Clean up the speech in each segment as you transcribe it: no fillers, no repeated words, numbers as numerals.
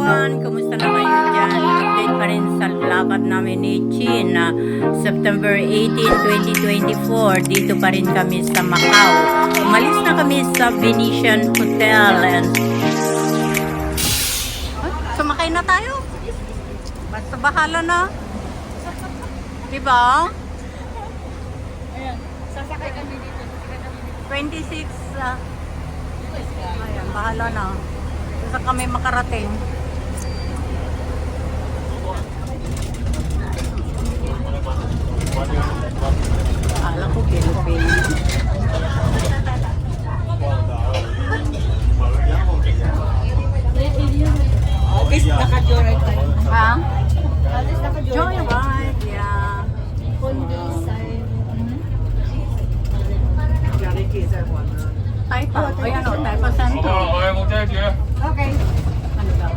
everyone! Kumusta na kayo dyan? Update pa rin sa lakad namin ni Chin na September 18, 2024. Dito pa rin kami sa Macau. Umalis na kami sa Venetian Hotel and sumakay na tayo. Basta bahala na. Diba? Ayan, sasakay kami dito. 26. Ayan, bahala na. Basta kami makarating. Akala ko Philippines. At least naka-joyride tayo. Ha? At least naka-joyride. Joyride, yeah. Kundi side. Taipa. Ayan o, Taipa Center. Okay. Ano daw?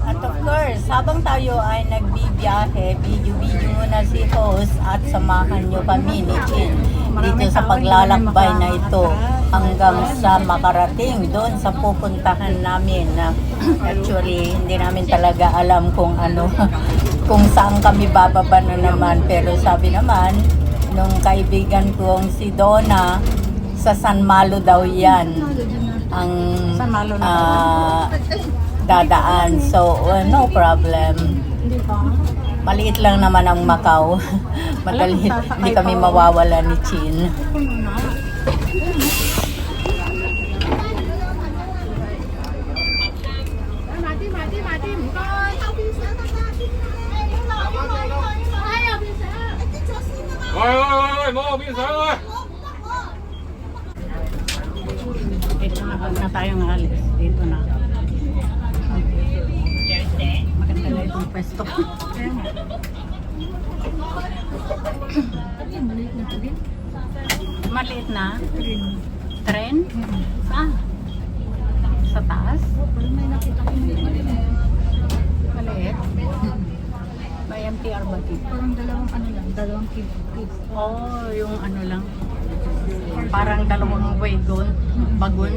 At of course, habang tayo ay nagbibiyahe, video-video muna si host at samahan nyo kami ni Chin dito sa paglalakbay na ito hanggang sa makarating doon sa pupuntahan namin. Actually, hindi namin talaga alam kung ano, kung saan kami bababa na naman. Pero sabi naman, nung kaibigan kong si Donna, sa San Malo daw yan ang dadaan. So, no problem. Maliit lang naman ang Macau. Madali, hindi kami mawawala ni Chin. Dito na, huwag na tayong alis. Dito na. Maganda na itong pwesto. Maliit na? Tren? Ah, sa taas? May nakita ko Maliit? May MTR ba dito? parang dalawang kids. Oh, yung ano lang. Parang dalawang wagon, bagon.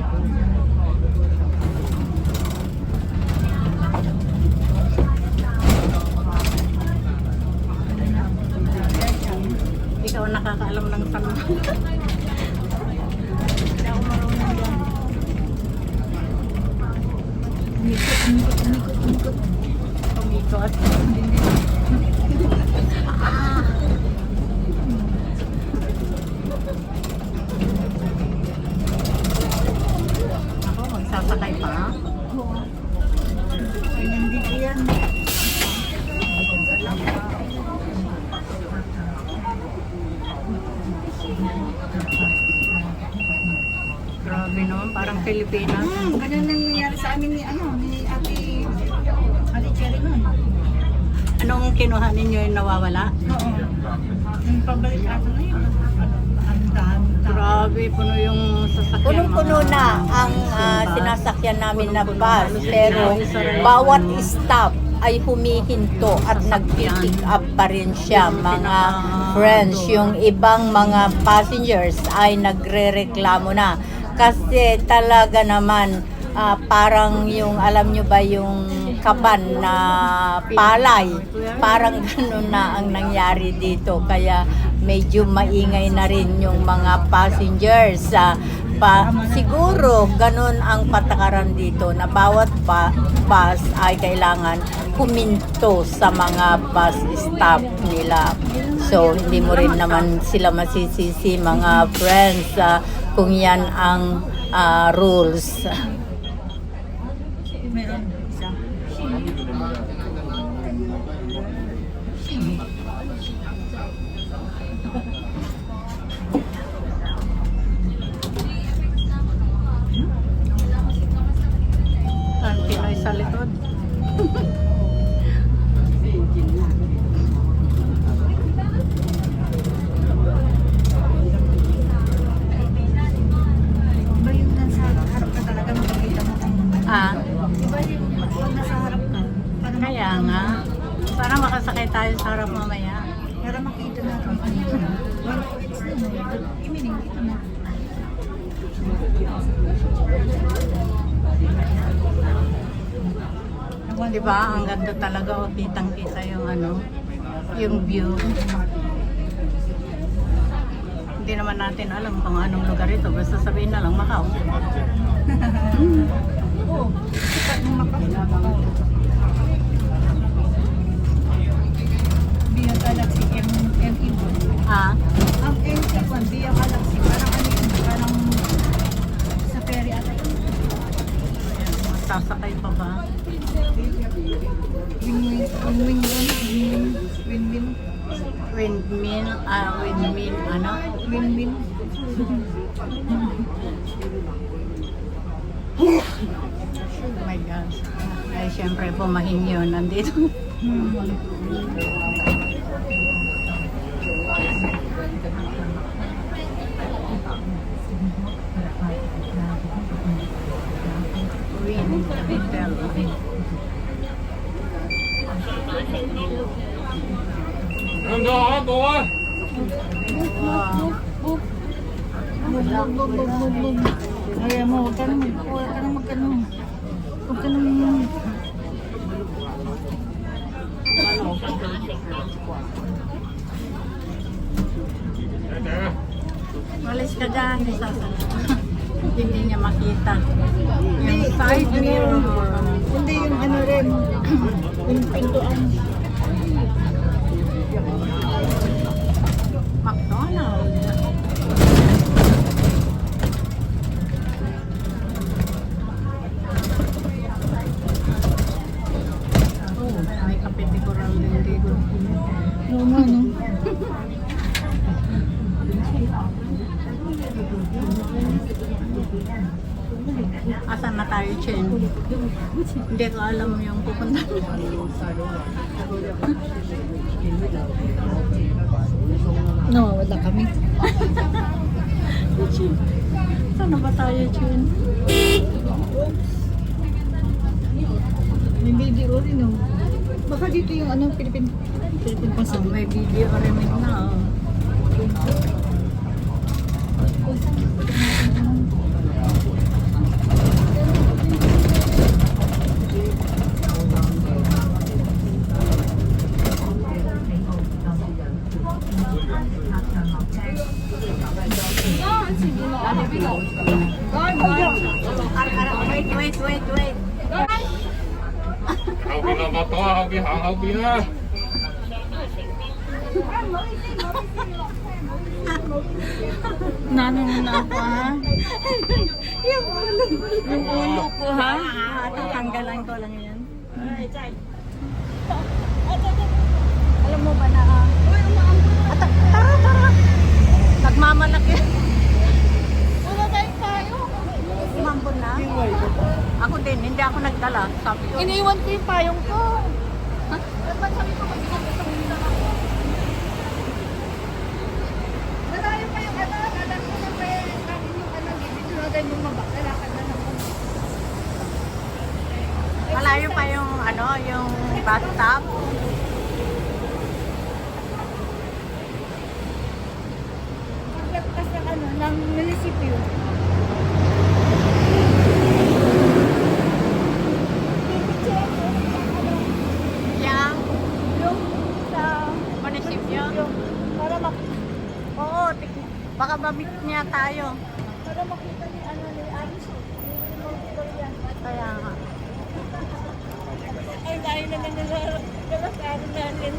Ikaw ang nakakaalam ng tanong. Hindi ako marunong yan. Umikot. Umikot. Ako, magsasakay pa. Ay, nandito yan. Grabe naman, parang Pilipinas. Ganyan lang nangyari sa amin ni Ate Cherry nun. Anong kinuha ninyo yung nawawala? Oo. Yung pabalik ato na yun. Ang dami. Grabe, puno yung sasakyan. Punong-puno na ang sinasakyan namin na bus, pero bawat stop ay humihinto at nag-pick up pa rin siya, mga friends. Yung ibang mga passengers ay nagre-reklamo na kasi talaga naman parang yung, alam nyo ba yung kaban na palay, parang ganun na ang nangyari dito, kaya medyo maingay na rin yung mga passengers. Siguro ganun ang patakaran dito na bawat bus ay kailangan huminto sa mga bus stop nila. So hindi mo rin naman sila masisisi, mga friends, kung yan ang rules. Meron isa. Ang Pinoy sa likod. Iba yung nasa harap ka talaga makikita mo kung iba yung pag nasa harap ka. Parang Kaya nga, sana makasakay tayo sa harap mamaya. para makita natin kung ano yun. Well, it's imining dito na. Di ba? Ang ganda talaga. O, kitang-kita yung ano, yung view. Hindi naman natin alam kung anong lugar ito. Basta sabihin na lang, Macau. Oo. Sikat ng Macau. Biya Galaxy M1. Ah, Ang M1, Biya Galaxy. Parang ano yun? Parang sa ferry ata yun. sasakay pa ba? Win-win. Windmill, ano? Win-win. Oh my gosh. Ay, syempre pumahin yun. Nandito. Wind Hotel. Wow. Kaya mo, huwag ka nang magkano. Huwag ka nang... Walis ka dyan. Hindi niya makita. Yung side mirror. Hindi yung ano rin. Yung pintuan. McDonald's. Oh, may kapitikuran din dito. Oo nga, no? Asan na tayo, Chen? Hindi ko alam yung pupunta. No, wala kami. Saan na ba tayo, Chen? May video rin, no? Baka dito yung ano, Philippine Oh, may video remake na. Oh. Wait. Haubi na ba to? Haubi na. Nanong na ako, ha? Yung ulo. Yung ulo ko, ha? Tatanggalan ko lang yan. Alam mo ba na... Tara! Nagmamalaki. Wala tayong tayo. Umambon na. Ako din, hindi ako nagdala. Sabi ko. Iniwan ko yung payong ko. Ba't sabi ko mag-isa ako? Malayo pa yung ano, alam ko na pa yung ano, dito na tayo bumaba. Lalakad na naman. Malayo pa yung ano, yung bus stop. Pagkas ng ano, ng munisipyo. Yang Yung sa munisipyo. para Oo, baka mamit niya tayo. para makita ni ano ni Alice. Kaya nga. Ay, dahil na nalasaro natin.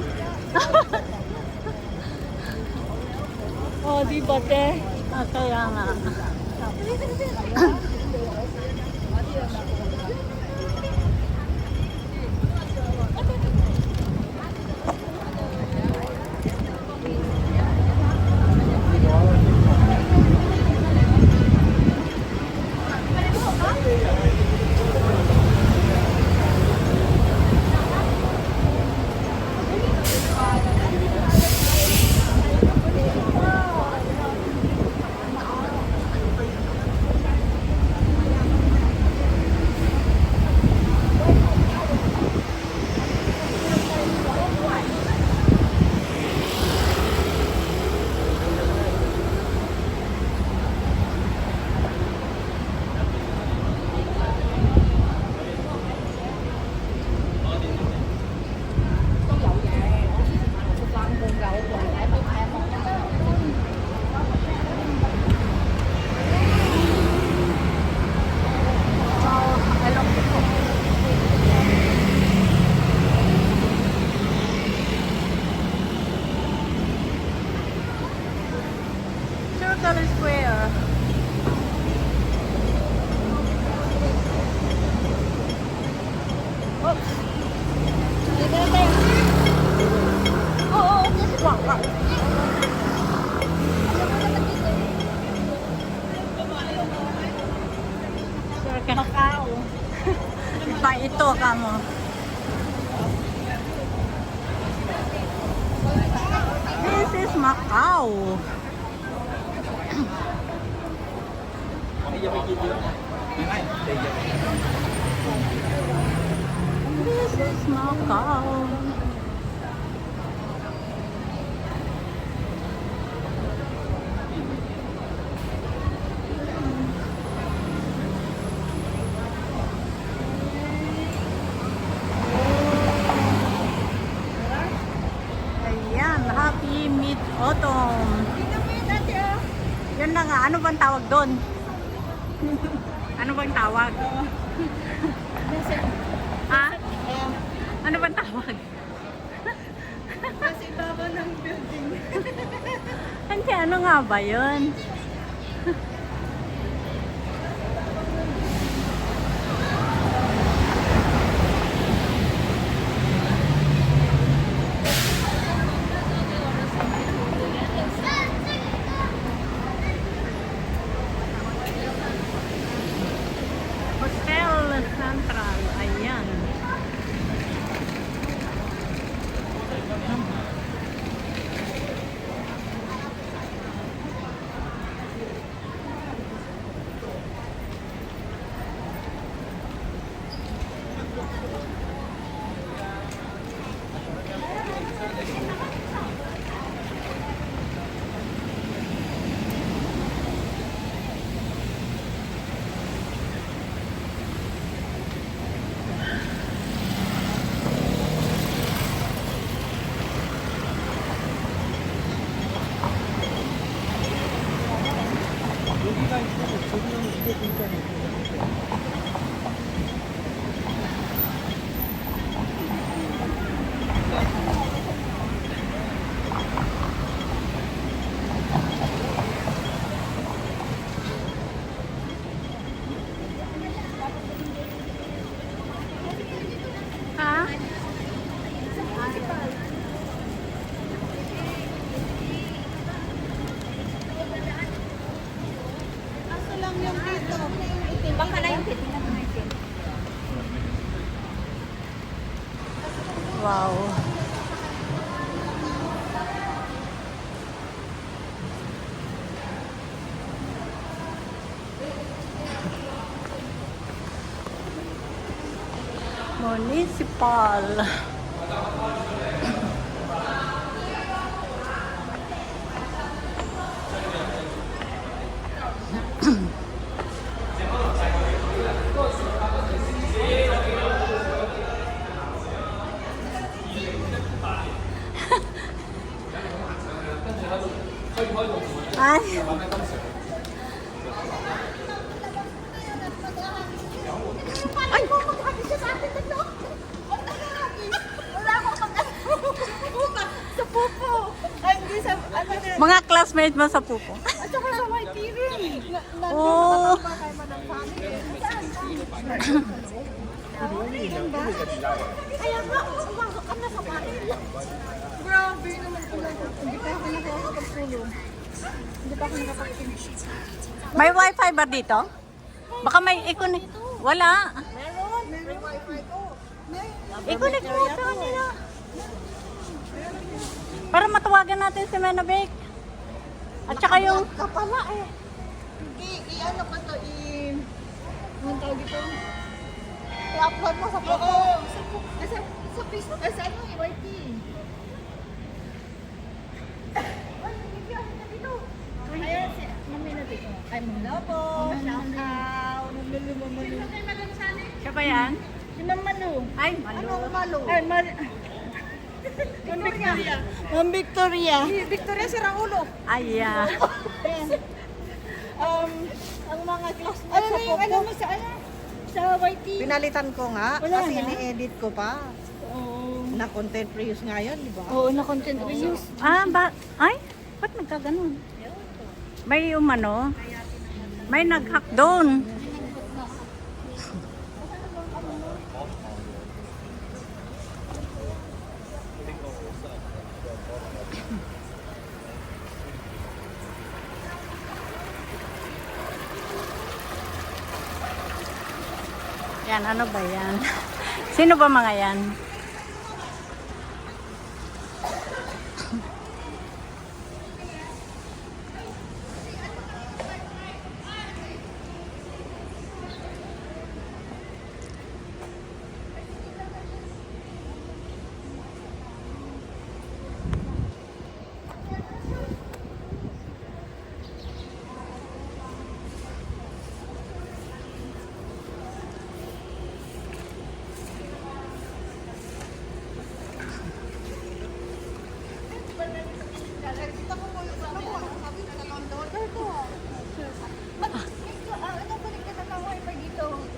Oh, di ba, te? Kaya nga. ba ito, kamo? This is Macau. This is Macau. Ayan, happy mid-autumn. Yan na nga, ano bang tawag doon? Ano bang tawag? Ha? Ano bang tawag? Kasi baba ng building. Hindi, ano nga ba yun? Hotel Central, ayan. Ha? Kaso lang yung dito. Baka na yung titingnan mo yung Wow. Municipal. Ay. Ay, kumakabi siya sa akin ito. Wala akong sa pupo. Ay, hindi sa, ano din. Mga classmates mo sa pupo. At saka sa YT rin. Oh. Pa kay Madam Fanny. Kaya nga, umasok ka na sa kanila. Grabe naman pala. Hindi pa ako nakakapagpulong. Hindi pa ako nakakapagpulong. May wifi ba dito? Baka may i-connect. Wala. Meron. May wifi ko. I-connect mo sa kanila. Para matawagan natin si Menabek. At saka yung... Ka pala eh. I-ano ko to, anong tawag ito? I-upload mo sa photo. Sa Facebook. Sa ano, YT. Ayan, si Mami na dito. Ay, mula po. Shout out. Malu. Siya ba yan? Si Ma'am Malu. Ay, Ano malo. ang Malu? Ay, Ma'am Victoria. Ma'am Victoria. Si Victoria si Raulo. Ay, ah. Ang mga classmates sa Popo. Ano mo sa ano? Sa YT. Pinalitan ko nga Wala kasi na? ini-edit ko pa. Oo. Na content reuse nga yun, di ba? Oo, na content reuse. Ah, ba? Ay, ba't nagkaganon? May umano? May nag-hack doon. Ayan, ano ba yan? Sino ba mga yan?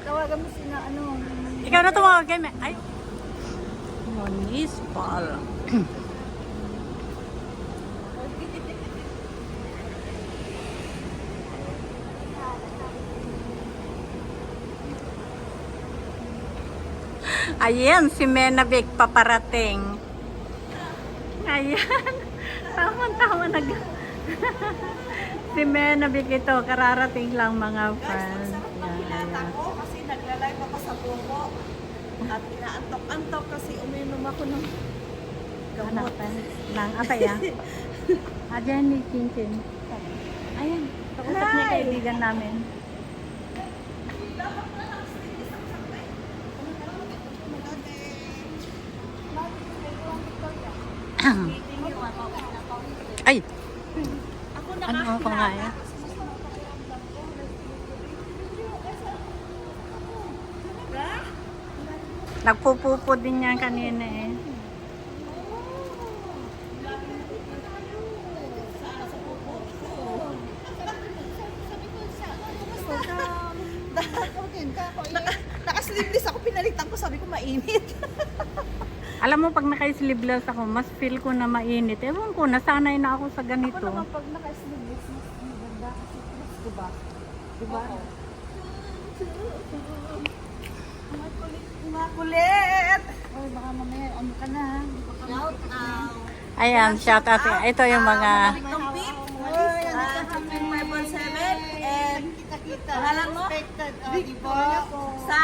Tawagan mo sina ano. Ikaw na tumawag kay me. Ay. Municipal. Ayan, si Menavic paparating. Ayan. Tama-tama nag... si Menavic ito, kararating lang mga friends. Yan, ayan. Ako kasi nagla-live ako sa buko. At inaantok-antok kasi uminom ako ng gamot. Nang ataya. Ayan ni Chinchin. Ayan, kausap niya kaibigan namin. Ay! Ano ko nga yan? Nagpupupo din yan kanina eh. Naka-sleeveless ako, pinalitan ko, sabi ko mainit. Alam mo, pag naka-sleeveless ako, mas feel ko na mainit. Ewan ko, nasanay na ako sa ganito. Ako naman pag naka-sleeveless, mas maganda kasi plus, diba? Diba? Makulit! Oy, baka mamaya, ano ka na? Shout out! Ayan, shout out. Ito yung mga Compete! Oy, ang Compete 517 and Kita-kita. Pangalan mo? Expected. Victoria sa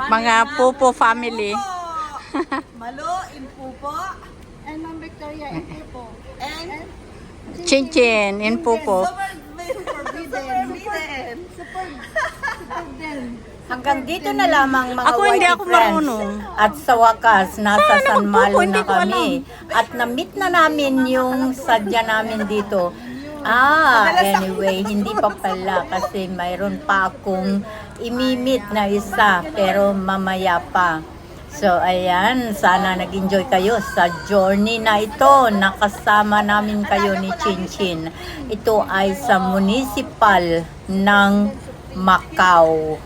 mga Pupo family. Malo in Pupo And Ma'am Victoria, and po. and Chinchin in Pupo. Forbidden. Super din. Hanggang dito na lamang mga Ako, hindi YT ako friends. marunong. At sa wakas, nasa San Malo hindi na ko alam. kami. At na-meet na namin yung sadya namin dito. Anyway, hindi pa pala kasi mayroon pa akong imimit na isa pero mamaya pa. So, ayan, sana nag-enjoy kayo sa journey na ito. Nakasama namin kayo ni Chinchin. Ito ay sa municipal ng Macau.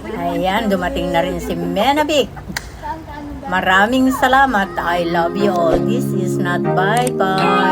Ayan, dumating na rin si Menavic. Maraming salamat. I love you all. This is not bye-bye.